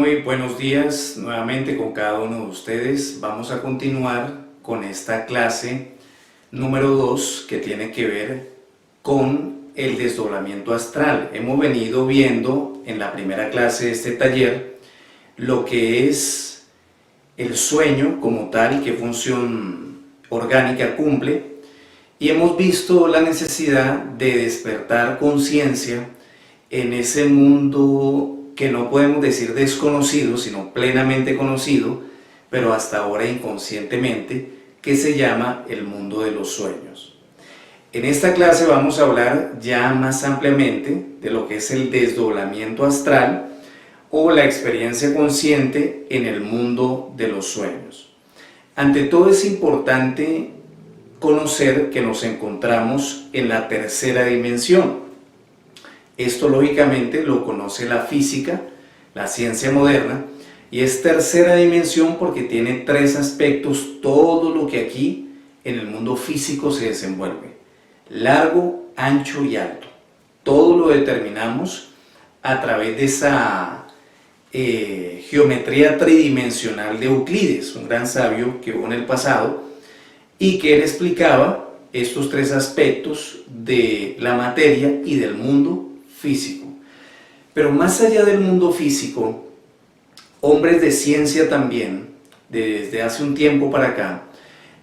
Muy buenos días nuevamente con cada uno de ustedes. Vamos a continuar con esta clase número 2 que tiene que ver con el desdoblamiento astral. Hemos venido viendo en la primera clase de este taller lo que es el sueño como tal, qué función orgánica cumple, y hemos visto la necesidad de despertar conciencia en ese mundo que no podemos decir desconocido, sino plenamente conocido, pero hasta ahora inconscientemente, que se llama el mundo de los sueños. En esta clase vamos a hablar ya más ampliamente de lo que es el desdoblamiento astral o la experiencia consciente en el mundo de los sueños. Ante todo es importante conocer que nos encontramos en la tercera dimensión. Esto lógicamente lo conoce la física, la ciencia moderna, y es tercera dimensión porque tiene tres aspectos, todo lo que aquí en el mundo físico se desenvuelve: largo, ancho y alto. Todo lo determinamos a través de esa geometría tridimensional de Euclides, un gran sabio que hubo en el pasado, y que él explicaba estos tres aspectos de la materia y del mundo físico. Pero más allá del mundo físico, hombres de ciencia también, desde hace un tiempo para acá,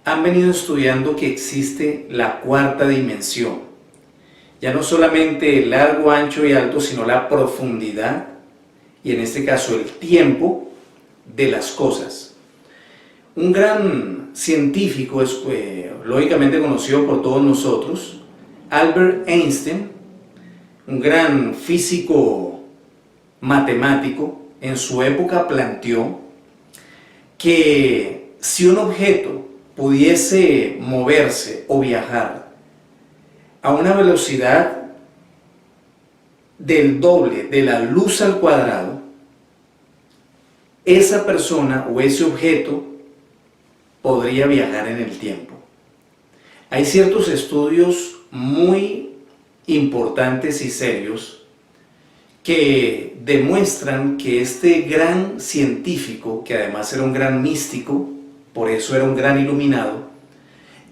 han venido estudiando que existe la cuarta dimensión. Ya no solamente el largo, ancho y alto, sino la profundidad y en este caso el tiempo de las cosas. Un gran científico, lógicamente conocido por todos nosotros, Albert Einstein, un gran físico matemático, en su época planteó que si un objeto pudiese moverse o viajar a una velocidad del doble de la luz al cuadrado, esa persona o ese objeto podría viajar en el tiempo. Hay ciertos estudios muy importantes y serios que demuestran que este gran científico, que además era un gran místico, por eso era un gran iluminado,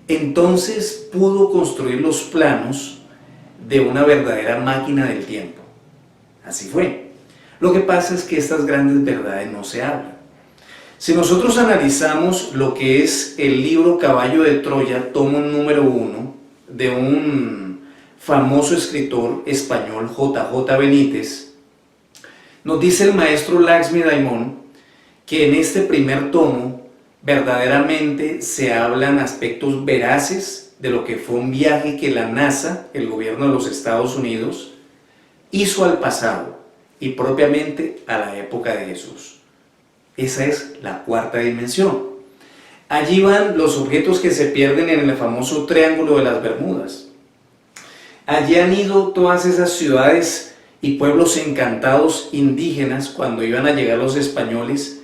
entonces pudo construir los planos de una verdadera máquina del tiempo. Así fue. Lo que pasa es que estas grandes verdades no se hablan. Si nosotros analizamos lo que es el libro Caballo de Troya, tomo número 1, de un famoso escritor español, J.J. Benítez, nos dice el maestro Laxmi Daimon que en este primer tomo verdaderamente se hablan aspectos veraces de lo que fue un viaje que la NASA, el gobierno de los Estados Unidos, hizo al pasado y propiamente a la época de Jesús. Esa es la cuarta dimensión. Allí van los objetos que se pierden en el famoso Triángulo de las Bermudas. Allí han ido todas esas ciudades y pueblos encantados indígenas cuando iban a llegar los españoles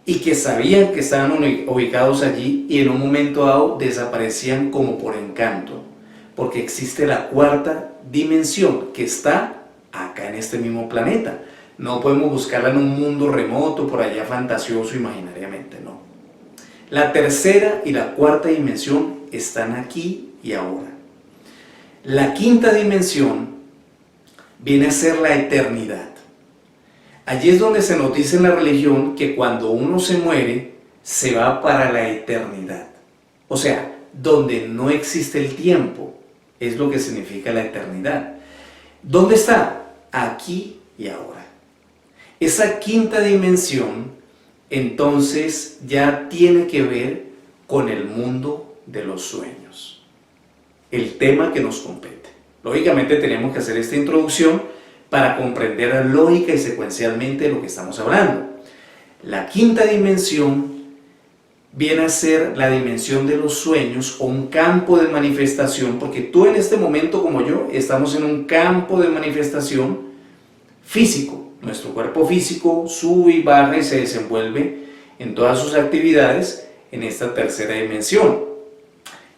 y que sabían que estaban ubicados allí y en un momento dado desaparecían como por encanto, porque existe la cuarta dimensión que está acá en este mismo planeta. No podemos buscarla en un mundo remoto, por allá fantasioso, imaginariamente, no. La tercera y la cuarta dimensión están aquí y ahora. La quinta dimensión viene a ser la eternidad. Allí es donde se nos dice en la religión que cuando uno se muere, se va para la eternidad. O sea, donde no existe el tiempo, es lo que significa la eternidad. ¿Dónde está? Aquí y ahora. Esa quinta dimensión, entonces, ya tiene que ver con el mundo de los sueños, el tema que nos compete. Lógicamente tenemos que hacer esta introducción para comprender lógica y secuencialmente lo que estamos hablando. La quinta dimensión viene a ser la dimensión de los sueños o un campo de manifestación, porque tú en este momento como yo estamos en un campo de manifestación físico. Nuestro cuerpo físico sube y baja y se desenvuelve en todas sus actividades en esta tercera dimensión.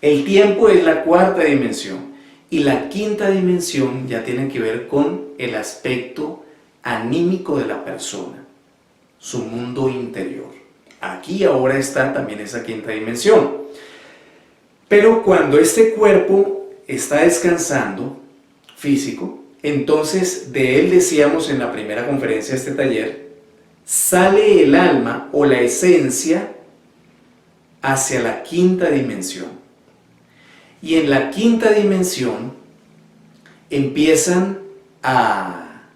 El tiempo es la cuarta dimensión y la quinta dimensión ya tiene que ver con el aspecto anímico de la persona. su mundo interior. Aquí ahora está también esa quinta dimensión. Pero cuando este cuerpo está descansando, físico, entonces de él decíamos en la primera conferencia de este taller, sale el alma o la esencia hacia la quinta dimensión. Y en la quinta dimensión empiezan a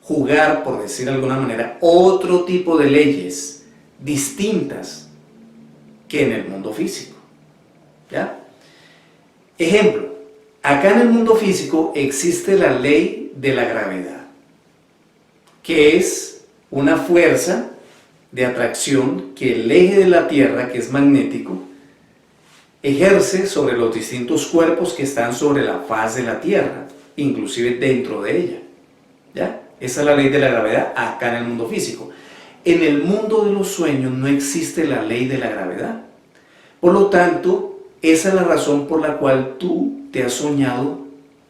jugar, por decir de alguna manera, otro tipo de leyes distintas que en el mundo físico. ¿Ya? Ejemplo, acá en el mundo físico existe la ley de la gravedad, que es una fuerza de atracción que el eje de la Tierra, que es magnético, ejerce sobre los distintos cuerpos que están sobre la faz de la Tierra, inclusive dentro de ella. ¿Ya? Esa es la ley de la gravedad acá en el mundo físico. En el mundo de los sueños no existe la ley de la gravedad. Por lo tanto, esa es la razón por la cual tú te has soñado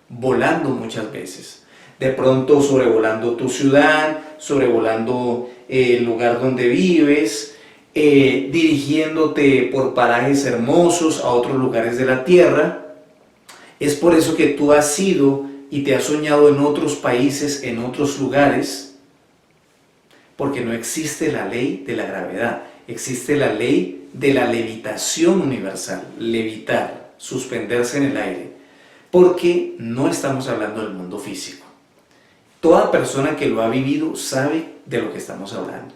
volando muchas veces. De pronto sobrevolando tu ciudad, sobrevolando el lugar donde vives, dirigiéndote por parajes hermosos a otros lugares de la tierra. Es por eso que tú has ido y te has soñado en otros países, en otros lugares, porque no existe la ley de la gravedad, existe la ley de la levitación universal, levitar, suspenderse en el aire, porque no estamos hablando del mundo físico. Toda persona que lo ha vivido sabe de lo que estamos hablando.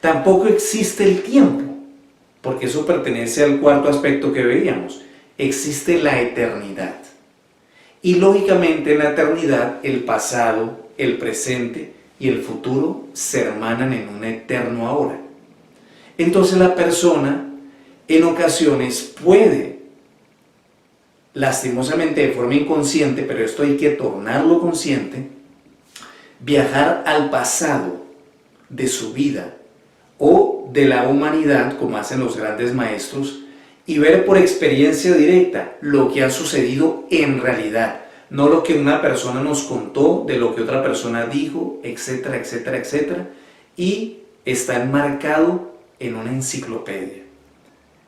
Tampoco existe el tiempo, porque eso pertenece al cuarto aspecto que veíamos. Existe la eternidad. Y lógicamente en la eternidad el pasado, el presente y el futuro se hermanan en un eterno ahora. Entonces la persona en ocasiones puede, lastimosamente de forma inconsciente, pero esto hay que tornarlo consciente, viajar al pasado de su vida o de la humanidad, como hacen los grandes maestros, y ver por experiencia directa lo que ha sucedido en realidad, no lo que una persona nos contó, de lo que otra persona dijo, etcétera, etcétera, etcétera, y está enmarcado en una enciclopedia.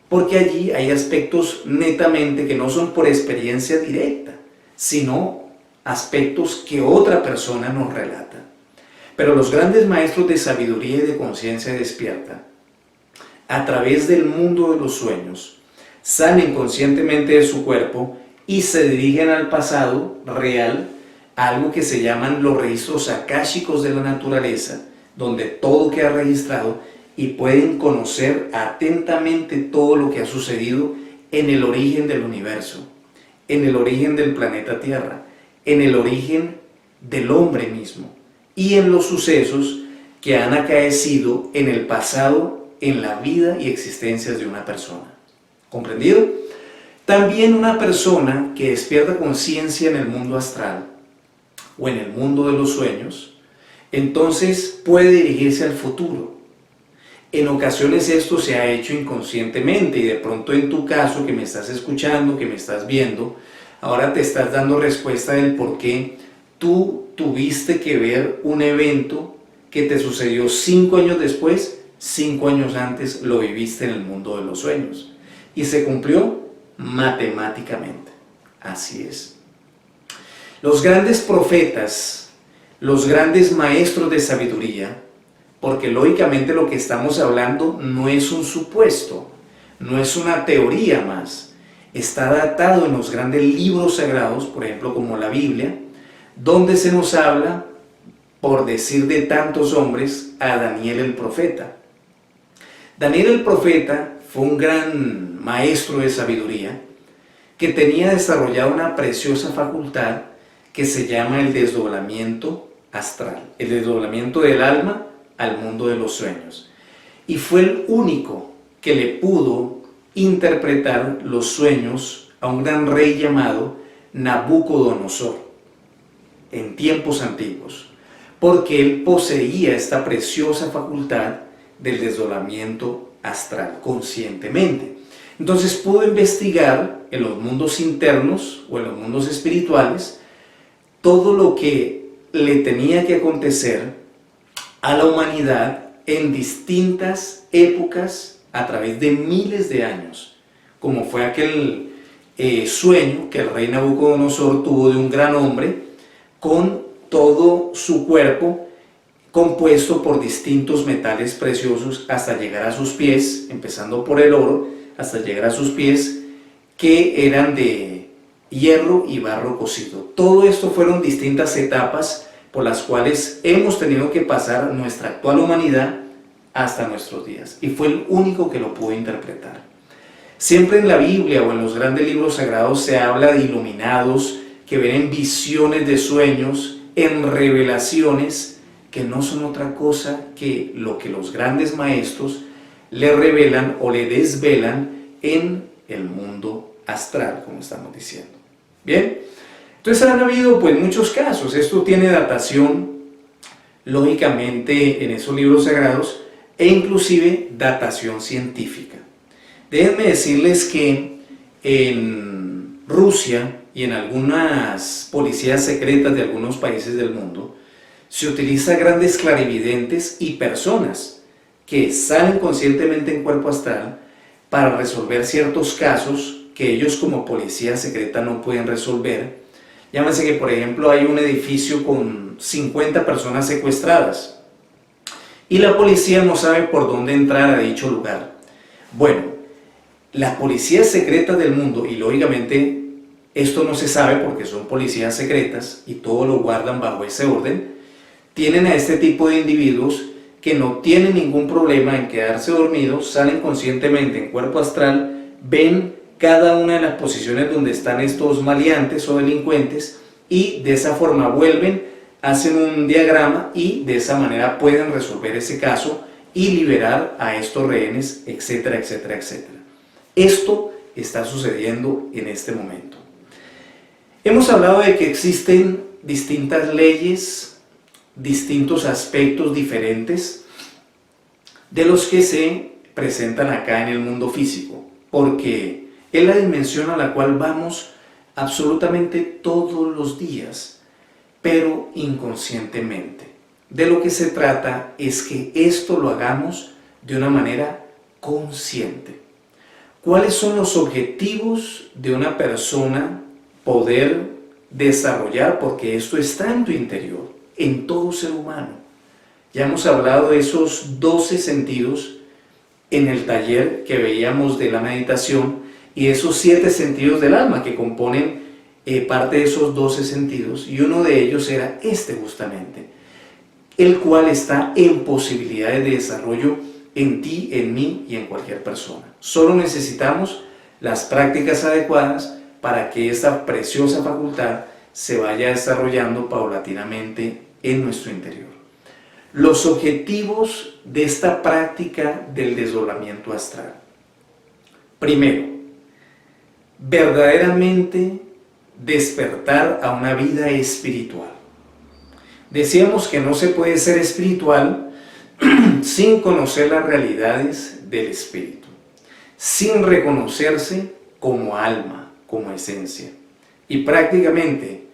Porque allí hay aspectos netamente que no son por experiencia directa, sino aspectos que otra persona nos relata. Pero los grandes maestros de sabiduría y de conciencia despierta, a través del mundo de los sueños, salen conscientemente de su cuerpo y se dirigen al pasado real, algo que se llaman los registros akáshicos de la naturaleza, donde todo queda registrado, y pueden conocer atentamente todo lo que ha sucedido en el origen del universo, en el origen del planeta Tierra, en el origen del hombre mismo y en los sucesos que han acaecido en el pasado, en la vida y existencias de una persona. ¿Comprendido? También una persona que despierta conciencia en el mundo astral o en el mundo de los sueños, entonces puede dirigirse al futuro. En ocasiones esto se ha hecho inconscientemente y de pronto en tu caso que me estás escuchando, que me estás viendo, ahora te estás dando respuesta del por qué tú tuviste que ver un evento que te sucedió 5 años después, 5 años antes lo viviste en el mundo de los sueños y se cumplió matemáticamente. Así es. Los grandes profetas, los grandes maestros de sabiduría, porque lógicamente lo que estamos hablando no es un supuesto, no es una teoría más, está datado en los grandes libros sagrados, por ejemplo como la Biblia, donde se nos habla, por decir de tantos hombres, a Daniel el profeta. Daniel el profeta fue un gran maestro de sabiduría que tenía desarrollada una preciosa facultad que se llama el desdoblamiento astral, el desdoblamiento del alma al mundo de los sueños. Y fue el único que le pudo interpretar los sueños a un gran rey llamado Nabucodonosor en tiempos antiguos, porque él poseía esta preciosa facultad del desdoblamiento astral conscientemente. Entonces pudo investigar en los mundos internos o en los mundos espirituales todo lo que le tenía que acontecer a la humanidad en distintas épocas a través de miles de años, como fue aquel sueño que el rey Nabucodonosor tuvo de un gran hombre con todo su cuerpo compuesto por distintos metales preciosos hasta llegar a sus pies, empezando por el oro, hasta llegar a sus pies, que eran de hierro y barro cocido. Todo esto fueron distintas etapas por las cuales hemos tenido que pasar nuestra actual humanidad hasta nuestros días, y fue el único que lo pudo interpretar. Siempre en la Biblia o en los grandes libros sagrados se habla de iluminados que ven en visiones de sueños, en revelaciones que no son otra cosa que lo que los grandes maestros le revelan o le desvelan en el mundo astral, como estamos diciendo. Bien, entonces han habido pues muchos casos. Esto tiene datación lógicamente en esos libros sagrados e inclusive datación científica. Déjenme decirles que en Rusia y en algunas policías secretas de algunos países del mundo se utiliza grandes clarividentes y personas que salen conscientemente en cuerpo astral para resolver ciertos casos que ellos como policía secreta no pueden resolver. Llámese que, por ejemplo, hay un edificio con 50 personas secuestradas y la policía no sabe por dónde entrar a dicho lugar. Bueno, las policías secretas del mundo, y lógicamente esto no se sabe porque son policías secretas y todo lo guardan bajo ese orden, tienen a este tipo de individuos que no tienen ningún problema en quedarse dormidos, salen conscientemente en cuerpo astral, ven cada una de las posiciones donde están estos maleantes o delincuentes y de esa forma vuelven, hacen un diagrama y de esa manera pueden resolver ese caso y liberar a estos rehenes, etcétera, etcétera, etcétera. Esto está sucediendo en este momento. Hemos hablado de que existen distintas leyes, distintos aspectos diferentes de los que se presentan acá en el mundo físico, porque es la dimensión a la cual vamos absolutamente todos los días, pero inconscientemente. De lo que se trata es que esto lo hagamos de una manera consciente. ¿Cuáles son los objetivos de una persona poder desarrollar? Porque esto está en tu interior, en todo ser humano. Ya hemos hablado de esos 12 sentidos en el taller que veíamos de la meditación y esos 7 sentidos del alma que componen parte de esos 12 sentidos, y uno de ellos era este justamente, el cual está en posibilidades de desarrollo en ti, en mí y en cualquier persona. Solo necesitamos las prácticas adecuadas para que esta preciosa facultad se vaya desarrollando paulatinamente en nuestro interior. Los objetivos de esta práctica del desdoblamiento astral. Primero, verdaderamente despertar a una vida espiritual. Decíamos que no se puede ser espiritual sin conocer las realidades del espíritu, sin reconocerse como alma, como esencia. Y prácticamente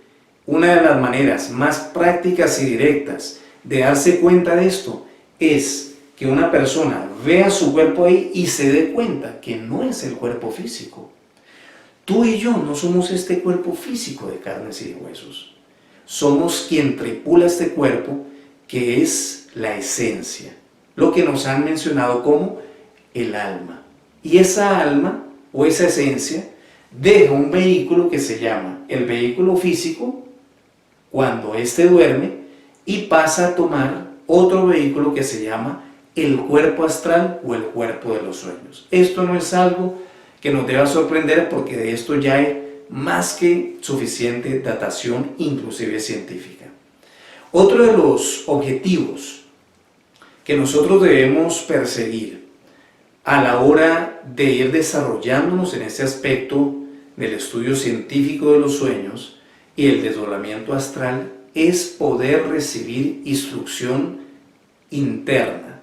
una de las maneras más prácticas y directas de darse cuenta de esto es que una persona vea su cuerpo ahí y se dé cuenta que no es el cuerpo físico. Tú y yo no somos este cuerpo físico de carnes y de huesos. Somos quien tripula este cuerpo, que es la esencia, lo que nos han mencionado como el alma. Y esa alma o esa esencia deja un vehículo que se llama el vehículo físico cuando éste duerme y pasa a tomar otro vehículo que se llama el cuerpo astral o el cuerpo de los sueños. Esto no es algo que nos deba sorprender porque de esto ya hay más que suficiente datación, inclusive científica. Otro de los objetivos que nosotros debemos perseguir a la hora de ir desarrollándonos en este aspecto del estudio científico de los sueños y el desdoblamiento astral es poder recibir instrucción interna,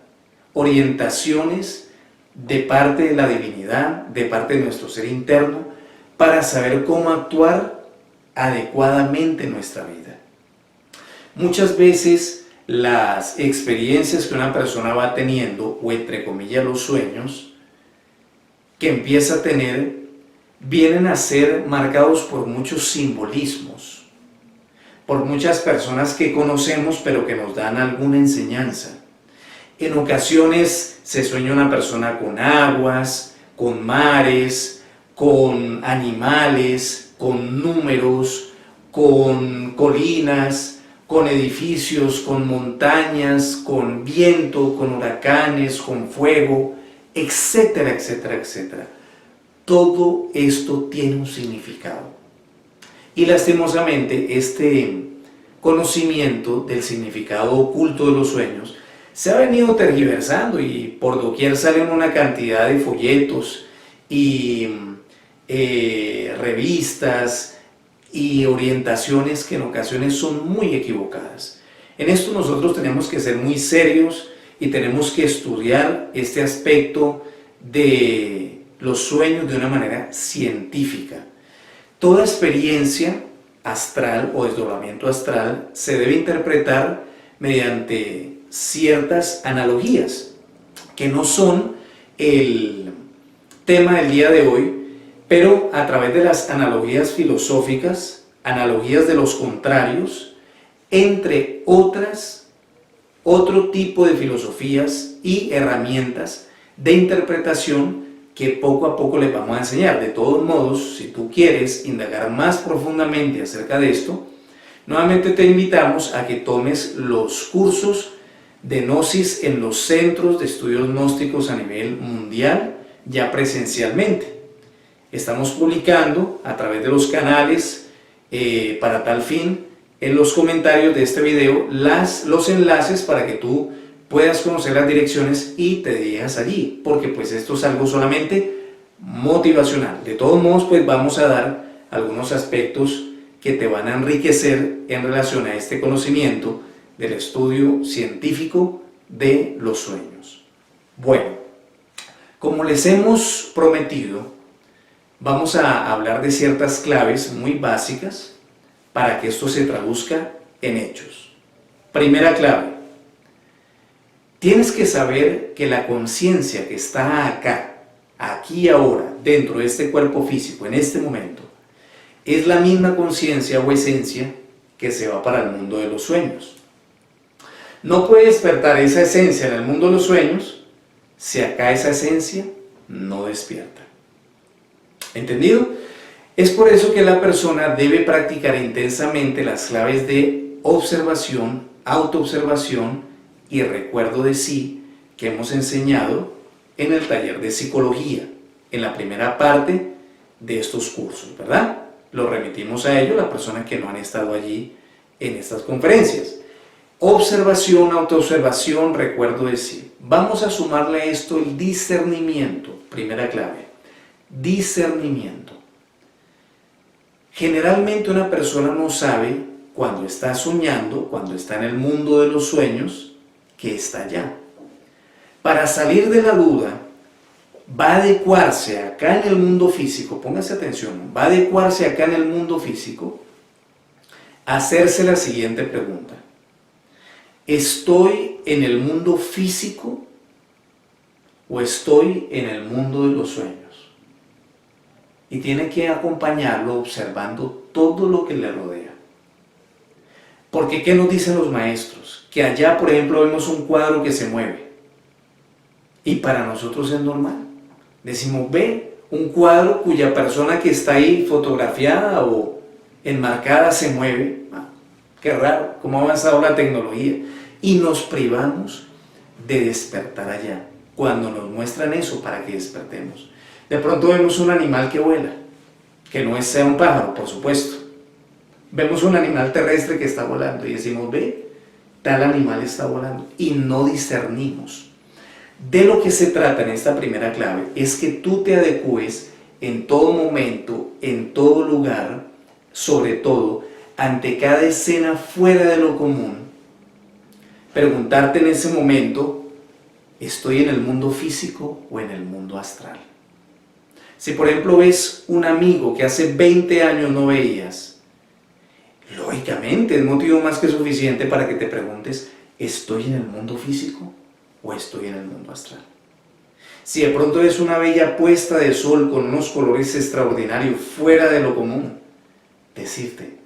orientaciones de parte de la divinidad, de parte de nuestro ser interno, para saber cómo actuar adecuadamente en nuestra vida. Muchas veces las experiencias que una persona va teniendo, o entre comillas los sueños, que empieza a tener, vienen a ser marcados por muchos simbolismos, por muchas personas que conocemos pero que nos dan alguna enseñanza. En ocasiones se sueña una persona con aguas, con mares, con animales, con números, con colinas, con edificios, con montañas, con viento, con huracanes, con fuego, etcétera, etcétera, etcétera. Todo esto tiene un significado. Y lastimosamente este conocimiento del significado oculto de los sueños se ha venido tergiversando y por doquier salen una cantidad de folletos y revistas y orientaciones que en ocasiones son muy equivocadas. En esto nosotros tenemos que ser muy serios y tenemos que estudiar este aspecto de los sueños de una manera científica. Toda experiencia astral o desdoblamiento astral se debe interpretar mediante ciertas analogías que no son el tema del día de hoy, pero a través de las analogías filosóficas, analogías de los contrarios, entre otras, otro tipo de filosofías y herramientas de interpretación que poco a poco les vamos a enseñar. De todos modos, si tú quieres indagar más profundamente acerca de esto, nuevamente te invitamos a que tomes los cursos de Gnosis en los centros de estudios gnósticos a nivel mundial, ya presencialmente. Estamos publicando a través de los canales para tal fin en los comentarios de este video los enlaces para que tú puedas conocer las direcciones y te dirijas allí, porque pues esto es algo solamente motivacional. De todos modos, pues vamos a dar algunos aspectos que te van a enriquecer en relación a este conocimiento del estudio científico de los sueños. Bueno, como les hemos prometido, vamos a hablar de ciertas claves muy básicas para que esto se traduzca en hechos. Primera clave: tienes que saber que la conciencia que está acá, aquí y ahora, dentro de este cuerpo físico, en este momento, es la misma conciencia o esencia que se va para el mundo de los sueños. No puede despertar esa esencia en el mundo de los sueños si acá esa esencia no despierta. ¿Entendido? Es por eso que la persona debe practicar intensamente las claves de observación, autoobservación y recuerdo de sí que hemos enseñado en el taller de psicología, en la primera parte de estos cursos, ¿verdad? Lo remitimos a ello, la persona que no han estado allí en estas conferencias. Observación, autoobservación, recuerdo de sí. Vamos a sumarle a esto el discernimiento, primera clave. Discernimiento. Generalmente una persona no sabe cuando está soñando, cuando está en el mundo de los sueños, que está allá. Para salir de la duda, va a adecuarse acá en el mundo físico, póngase atención, va a adecuarse acá en el mundo físico a hacerse la siguiente pregunta: ¿estoy en el mundo físico o estoy en el mundo de los sueños? Y tiene que acompañarlo observando todo lo que le rodea. Porque ¿qué nos dicen los maestros? Que allá, por ejemplo, vemos un cuadro que se mueve. Y para nosotros es normal. Decimos, ve un cuadro cuya persona que está ahí fotografiada o enmarcada se mueve. Ah, qué raro, cómo ha avanzado la tecnología. Y nos privamos de despertar allá, cuando nos muestran eso para que despertemos. De pronto vemos un animal que vuela, que no sea un pájaro, por supuesto. Vemos un animal terrestre que está volando y decimos, ve, tal animal está volando. Y no discernimos. De lo que se trata en esta primera clave es que tú te adecues en todo momento, en todo lugar, sobre todo, ante cada escena fuera de lo común. Preguntarte en ese momento, ¿estoy en el mundo físico o en el mundo astral? Si por ejemplo ves un amigo que hace 20 años no veías, lógicamente es motivo más que suficiente para que te preguntes, ¿estoy en el mundo físico o estoy en el mundo astral? Si de pronto es una bella puesta de sol con unos colores extraordinarios, fuera de lo común, decirte,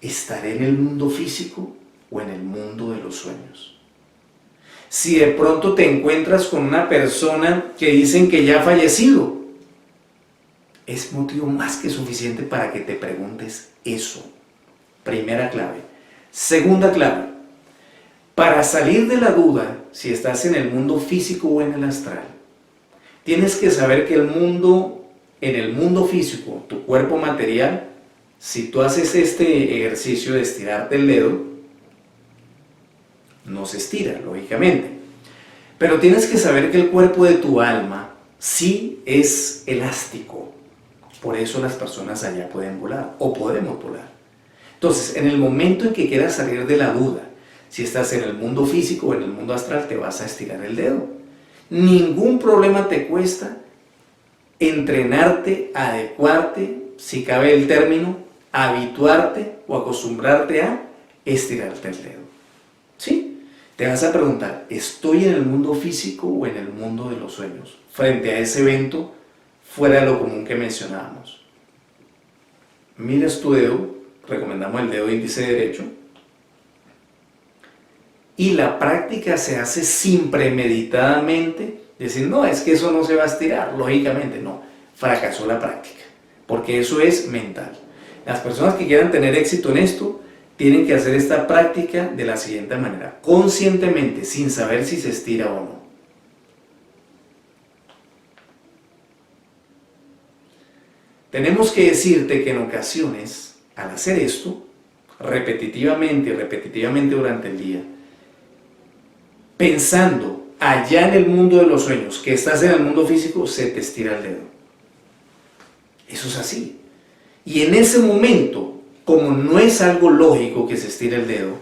¿estaré en el mundo físico o en el mundo de los sueños? Si de pronto te encuentras con una persona que dicen que ya ha fallecido, es motivo más que suficiente para que te preguntes eso. Primera clave. Segunda clave. Para salir de la duda si estás en el mundo físico o en el astral, tienes que saber que en el mundo físico, tu cuerpo material, si tú haces este ejercicio de estirarte el dedo, no se estira, lógicamente. Pero tienes que saber que el cuerpo de tu alma sí es elástico. Por eso las personas allá pueden volar, o podemos volar. Entonces, en el momento en que quieras salir de la duda, si estás en el mundo físico o en el mundo astral, te vas a estirar el dedo. Ningún problema te cuesta entrenarte, adecuarte, si cabe el término, habituarte o acostumbrarte a estirarte el dedo. ¿Sí? Te vas a preguntar, ¿estoy en el mundo físico o en el mundo de los sueños? Frente a ese evento fuera de lo común que mencionábamos. Miras tu dedo, recomendamos el dedo índice derecho, y la práctica se hace sin premeditadamente decir, no, es que eso no se va a estirar. Lógicamente no, fracasó la práctica, porque eso es mental. Las personas que quieran tener éxito en esto tienen que hacer esta práctica de la siguiente manera, conscientemente, sin saber si se estira o no. Tenemos que decirte que en ocasiones, al hacer esto, repetitivamente y repetitivamente durante el día, pensando allá en el mundo de los sueños, que estás en el mundo físico, se te estira el dedo. Eso es así. Y en ese momento, como no es algo lógico que se estire el dedo,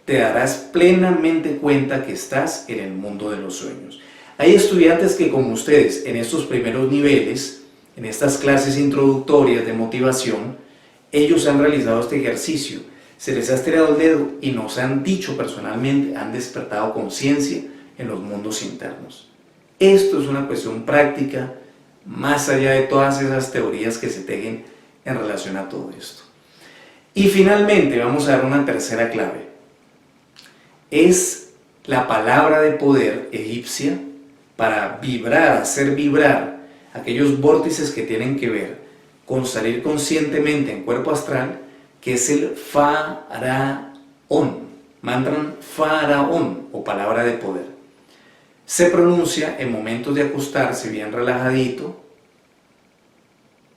te darás plenamente cuenta que estás en el mundo de los sueños. Hay estudiantes que, como ustedes, en estos primeros niveles, en estas clases introductorias de motivación, ellos han realizado este ejercicio, se les ha estirado el dedo y nos han dicho personalmente, han despertado conciencia en los mundos internos. Esto es una cuestión práctica, más allá de todas esas teorías que se tejen en relación a todo esto. Y finalmente vamos a dar una tercera clave. Es la palabra de poder egipcia para vibrar, hacer vibrar aquellos vórtices que tienen que ver con salir conscientemente en cuerpo astral, que es el Faraón, mantra Faraón o palabra de poder. Se pronuncia en momentos de acostarse bien relajadito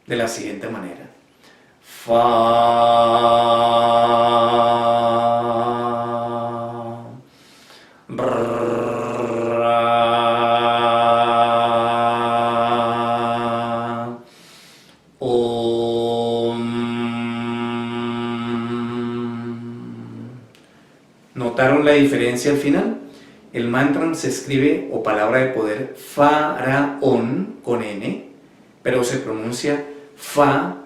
de la siguiente manera. ¿Notaron la diferencia al final? El mantra se escribe, o palabra de poder, Faraón con N, pero se pronuncia Fa-Ra-Om,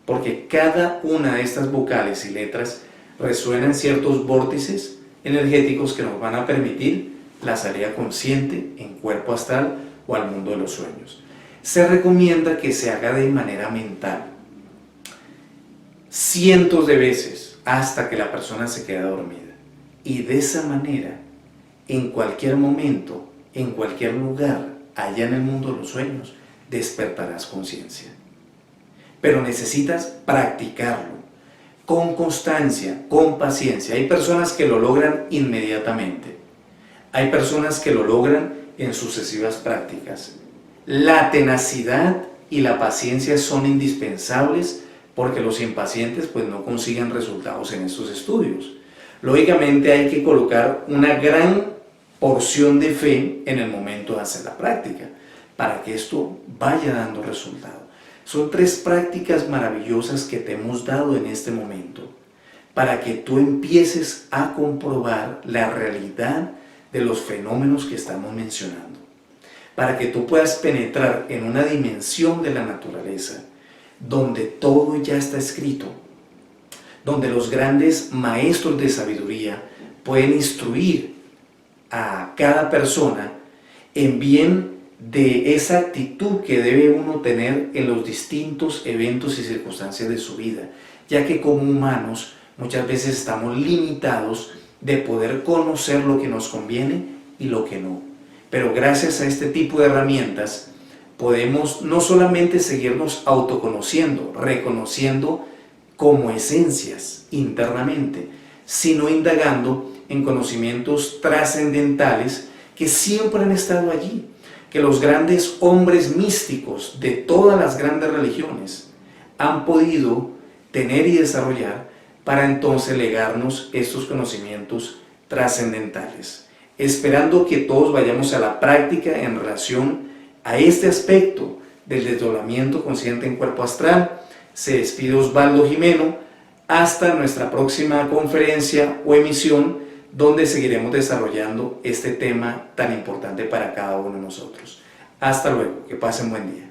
porque cada una de estas vocales y letras resuenan ciertos vórtices energéticos que nos van a permitir la salida consciente en cuerpo astral o al mundo de los sueños. Se recomienda que se haga de manera mental, cientos de veces, hasta que la persona se queda dormida. Y de esa manera, en cualquier momento, en cualquier lugar, allá en el mundo de los sueños, despertarás conciencia. Pero necesitas practicarlo, con constancia, con paciencia. Hay personas que lo logran inmediatamente. Hay personas que lo logran en sucesivas prácticas. La tenacidad y la paciencia son indispensables porque los impacientes pues no consiguen resultados en estos estudios. Lógicamente hay que colocar una gran porción de fe en el momento de hacer la práctica para que esto vaya dando resultado. Son 3 prácticas maravillosas que te hemos dado en este momento para que tú empieces a comprobar la realidad de los fenómenos que estamos mencionando, para que tú puedas penetrar en una dimensión de la naturaleza donde todo ya está escrito, donde los grandes maestros de sabiduría pueden instruir a cada persona en bien de esa actitud que debe uno tener en los distintos eventos y circunstancias de su vida, ya que como humanos muchas veces estamos limitados de poder conocer lo que nos conviene y lo que no. Pero gracias a este tipo de herramientas podemos no solamente seguirnos autoconociendo, reconociendo como esencias internamente, sino indagando en conocimientos trascendentales que siempre han estado allí, que los grandes hombres místicos de todas las grandes religiones han podido tener y desarrollar para entonces legarnos estos conocimientos trascendentales. Esperando que todos vayamos a la práctica en relación a este aspecto del desdoblamiento consciente en cuerpo astral. Se despide Osvaldo Jimeno hasta nuestra próxima conferencia o emisión, donde seguiremos desarrollando este tema tan importante para cada uno de nosotros. Hasta luego, que pasen buen día.